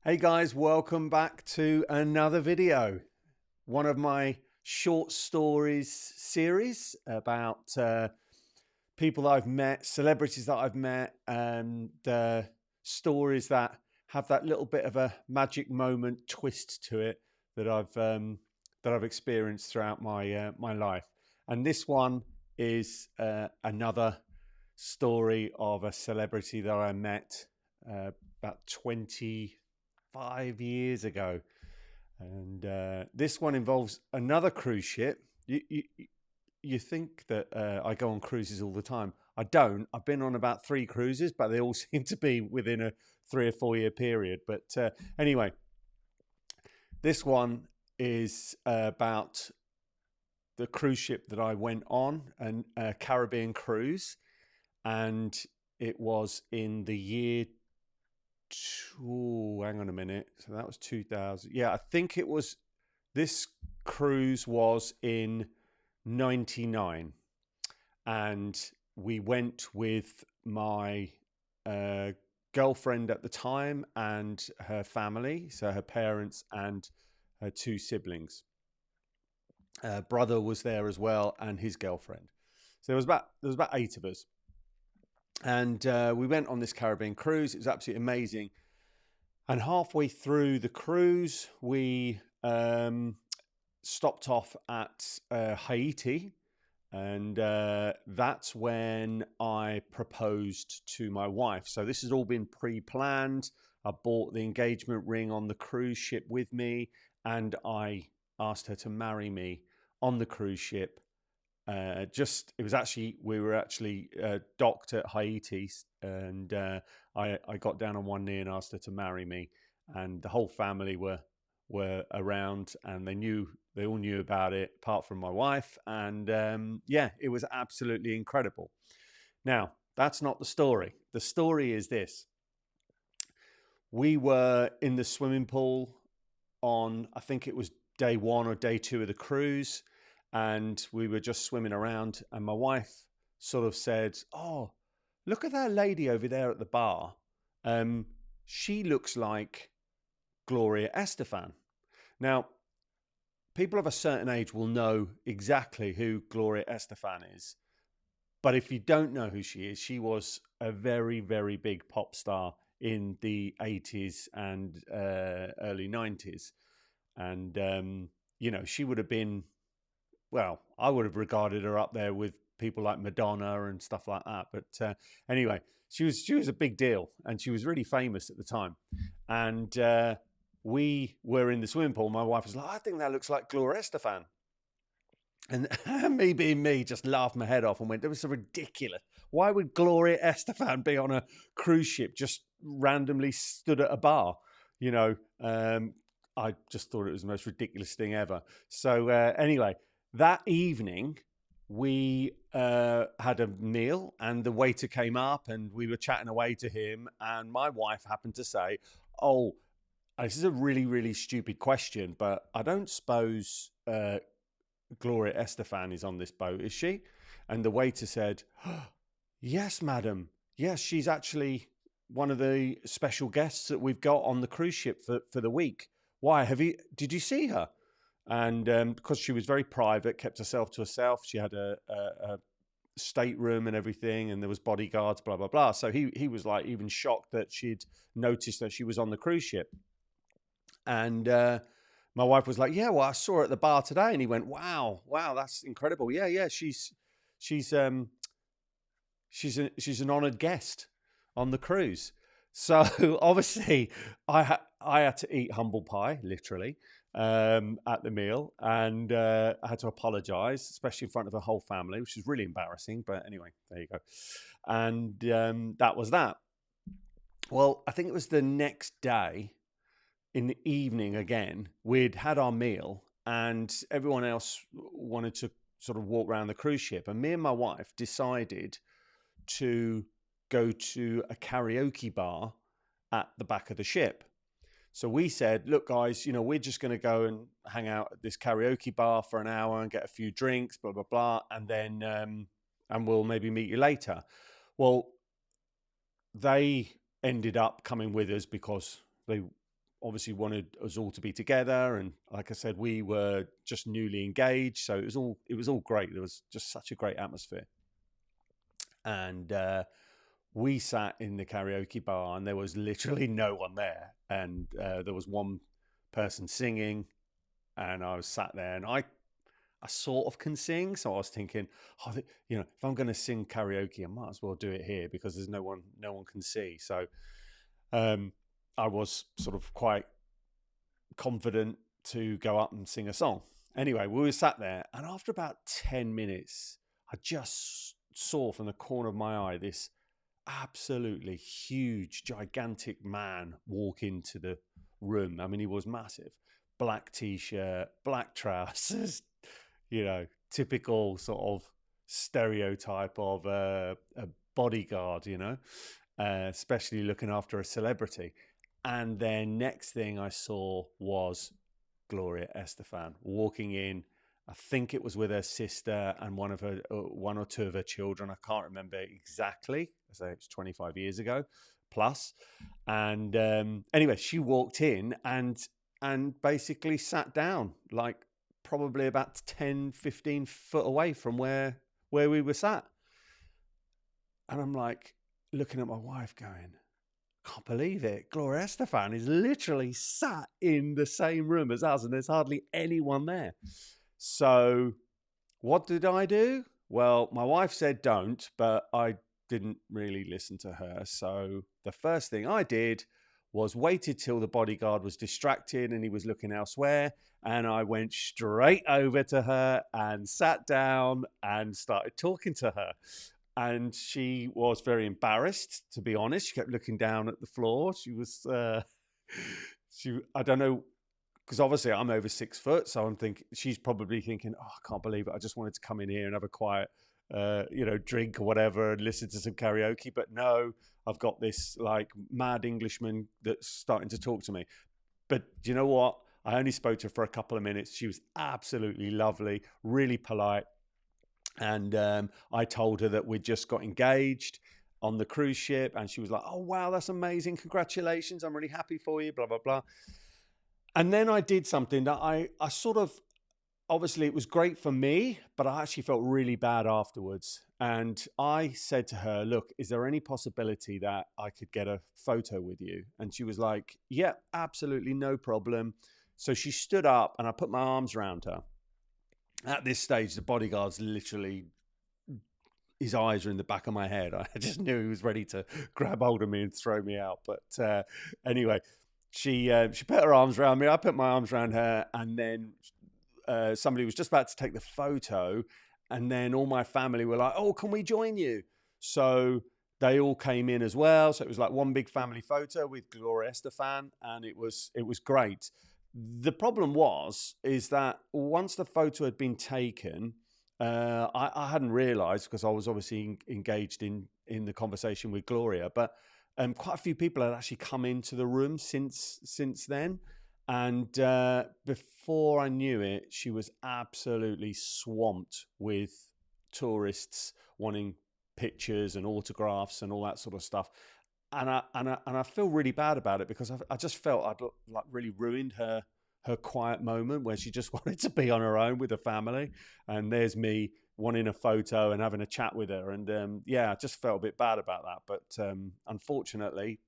Hey guys, welcome back to another video. One of my short stories series about people that I've met, celebrities that I've met, and stories that have that little bit of a magic moment twist to it that I've experienced throughout my life. And this one is another story of a celebrity that I met about 25 years ago. And this one involves another cruise ship. You think that I go on cruises all the time. I don't. I've been on about 3 cruises, but they all seem to be within a 3 or 4 year period. But anyway, this one is about the cruise ship that I went on, a Caribbean cruise, and it was in the year. Oh, hang on a minute. So that was 2000. Yeah, I think it was. This cruise was in '99, and we went with my uh, girlfriend at the time and her family, so her parents and her 2 siblings. Brother was there as well, and his girlfriend. So there was about 8 of us, and we went on this Caribbean cruise. It was absolutely amazing. And halfway through the cruise, we stopped off at Haiti, and that's when I proposed to my wife. So this has all been pre-planned. I bought the engagement ring on the cruise ship with me, and I asked her to marry me on the cruise ship. We were actually docked at Haiti, and I got down on one knee and asked her to marry me, and the whole family were around, and they all knew about it apart from my wife, and yeah, it was absolutely incredible. Now, that's not the story. The story is this: we were in the swimming pool on, I think it was day 1 or day 2 of the cruise, and we were just swimming around, and my wife sort of said, "Oh, look at that lady over there at the bar. Um, she looks like Gloria Estefan." Now, people of a certain age will know exactly who Gloria Estefan is, but if you don't know who she was a very, very big pop star in the 80s and early 90s. And, she would have been, well, I would have regarded her up there with people like Madonna and stuff like that. But anyway, she was a big deal, and she was really famous at the time. And we were in the swimming pool. My wife was like, "I think that looks like Gloria Estefan." And me being me, just laughed my head off and went, "That was so ridiculous. Why would Gloria Estefan be on a cruise ship just randomly stood at a bar?" You know, I just thought it was the most ridiculous thing ever. So anyway, that evening we had a meal, and the waiter came up, and we were chatting away to him. And my wife happened to say, "Oh, this is a really, really stupid question, but I don't suppose Gloria Estefan is on this boat, is she?" And the waiter said, "Oh, yes, madam. Yes, she's actually one of the special guests that we've got on the cruise ship for the week. Why, did you see her?" And because she was very private, kept herself to herself, she had a stateroom and everything, and there was bodyguards, blah, blah, blah. So he was like even shocked that she'd noticed that she was on the cruise ship. And my wife was like, "Yeah, well, I saw her at the bar today." And he went, "Wow, wow, that's incredible. Yeah, yeah, she's she's an honoured guest on the cruise." So obviously, I had to eat humble pie, literally, at the meal, and I had to apologise, especially in front of the whole family, which is really embarrassing. But anyway, there you go. And that was that. Well, I think it was the next day in the evening again, we'd had our meal, and everyone else wanted to sort of walk around the cruise ship. And me and my wife decided to go to a karaoke bar at the back of the ship. So we said, "Look, guys, we're just going to go and hang out at this karaoke bar for an hour and get a few drinks, blah, blah, blah. And then, and we'll maybe meet you later." Well, they ended up coming with us because they obviously wanted us all to be together, and like I said, we were just newly engaged, so it was all great. There was just such a great atmosphere, and we sat in the karaoke bar, and there was literally no one there, and there was one person singing, and I was sat there, and I sort of can sing, so I was thinking, oh, if I'm going to sing karaoke, I might as well do it here because there's no one can see. So I was sort of quite confident to go up and sing a song. Anyway, we were sat there, and after about 10 minutes, I just saw from the corner of my eye this absolutely huge, gigantic man walk into the room. I mean, he was massive. Black t-shirt, black trousers, typical sort of stereotype of a bodyguard, especially looking after a celebrity. And then next thing I saw was Gloria Estefan walking in. I think it was with her sister and one or two of her children. I can't remember exactly. I say it's 25 years ago plus. And anyway, she walked in and basically sat down, like probably about 10, 15 foot away from where we were sat. And I'm like looking at my wife going, can't believe it. Gloria Estefan is literally sat in the same room as us, and there's hardly anyone there. So what did I do? Well, my wife said don't, but I didn't really listen to her. So the first thing I did was waited till the bodyguard was distracted and he was looking elsewhere. And I went straight over to her and sat down and started talking to her. And she was very embarrassed, to be honest. She kept looking down at the floor. She was, I don't know, because obviously I'm over 6 foot. So I'm thinking, she's probably thinking, oh, I can't believe it. I just wanted to come in here and have a quiet, drink or whatever and listen to some karaoke. But no, I've got this like mad Englishman that's starting to talk to me. But do you know what? I only spoke to her for a couple of minutes. She was absolutely lovely, really polite. And I told her that we'd just got engaged on the cruise ship. And she was like, oh, wow, that's amazing. Congratulations. I'm really happy for you, blah, blah, blah. And then I did something that I sort of, obviously it was great for me, but I actually felt really bad afterwards. And I said to her, look, is there any possibility that I could get a photo with you? And she was like, yeah, absolutely, no problem. So she stood up and I put my arms around her. At this stage, the bodyguard's literally, his eyes are in the back of my head. I just knew he was ready to grab hold of me and throw me out. But anyway, she put her arms around me. I put my arms around her, and then somebody was just about to take the photo, and then all my family were like, oh, can we join you? So they all came in as well. So it was like one big family photo with Gloria Estefan, and it was great. The problem is that once the photo had been taken, I hadn't realised, because I was obviously engaged in the conversation with Gloria, but quite a few people had actually come into the room since then. And before I knew it, she was absolutely swamped with tourists wanting pictures and autographs and all that sort of stuff. And I feel really bad about it, because I just felt I'd like really ruined her quiet moment where she just wanted to be on her own with her family. And there's me wanting a photo and having a chat with her. And I just felt a bit bad about that. But unfortunately,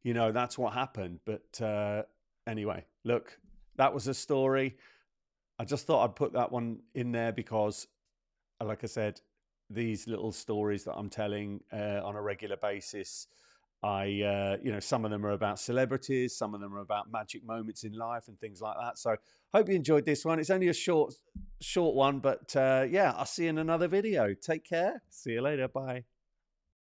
that's what happened. But anyway, look, that was a story. I just thought I'd put that one in there because, like I said, these little stories that I'm telling on a regular basis, some of them are about celebrities, some of them are about magic moments in life and things like that. So hope you enjoyed this one. It's only a short one, but I'll see you in another video. Take care. See you later. Bye.